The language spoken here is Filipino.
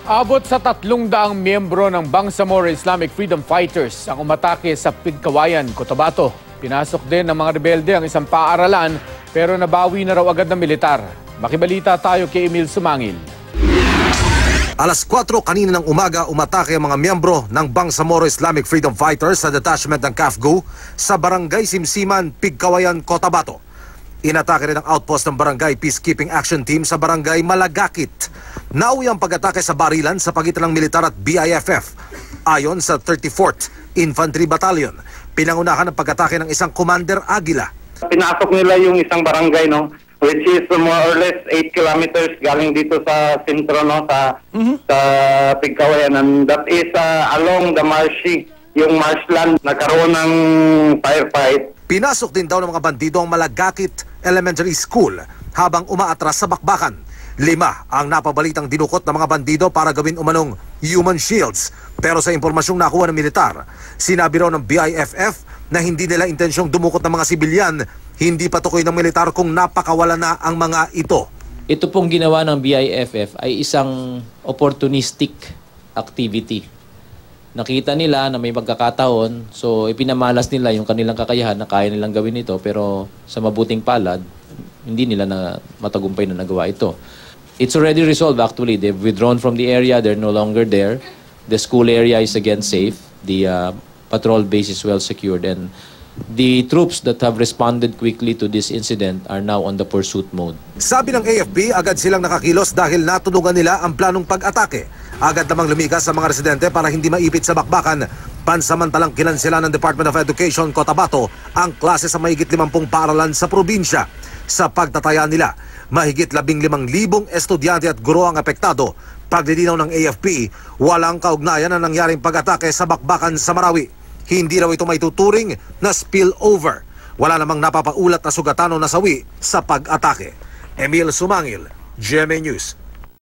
Abot sa 300 miyembro ng Bangsamoro Islamic Freedom Fighters ang umatake sa Pigkawayan, Cotabato. Pinasok din ng mga rebelde ang isang paaralan pero nabawi na raw agad ng militar. Makibalita tayo kay Emil Sumangil. Alas 4 kanina ng umaga, umatake ang mga miyembro ng Bangsamoro Islamic Freedom Fighters sa detachment ng CAFGO sa Barangay Simsiman, Pigkawayan, Cotabato. Inatake rin ang outpost ng Barangay Peacekeeping Action Team sa Barangay Malagakit. Nauwi ang pag-atake sa barilan sa pagitan ng militar at BIFF. Ayon sa 34th Infantry Battalion, pinangunahan ang pag-atake ng isang Commander Aguila. Pinasok nila yung isang barangay, no, which is more or less 8 kilometers galing dito sa sentro, no, sa Pigkawayan. And that is along the marshy, yung marshland. Nagkaroon ng firefight. Pinasok din daw ng mga bandido ang Malagakit Elementary School habang umaatras sa bakbakan. 5 ang napabalitang dinukot ng mga bandido para gawin umanong human shields. Pero sa impormasyong nakuha ng militar, sinabi raw ng BIFF na hindi nila intensyong dumukot ng mga sibilyan. Hindi patukoy ng militar kung napakawala na ang mga ito. Ito pong ginawa ng BIFF ay isang opportunistic activity. Nakita nila na may magkakataon, so ipinamalas nila yung kanilang kakayahan na kaya nilang gawin ito, pero sa mabuting palad, hindi nila na matagumpay na nagawa ito. It's already resolved actually. They've withdrawn from the area. They're no longer there. The school area is again safe. The patrol base is well secured. And the troops that have responded quickly to this incident are now on the pursuit mode. Sabi ng AFP, agad silang nakakilos dahil natunugan nila ang planong pag-atake. Agad namang lumikas sa mga residente para hindi maipit sa bakbakan. Pansamantalang kinansela ng Department of Education Cotabato ang klase sa mahigit 50 paaralan sa probinsya. Sa pagtataya nila, mahigit 15,000 estudyante at guro ang apektado. Paglilinaw ng AFP, walang kaugnayan na nangyaring pag-atake sa bakbakan sa Marawi. Hindi raw ito may tuturing na spillover. Wala namang napapaulat na sugatan o nasawi sa pag-atake. Emil Sumangil, GMA News.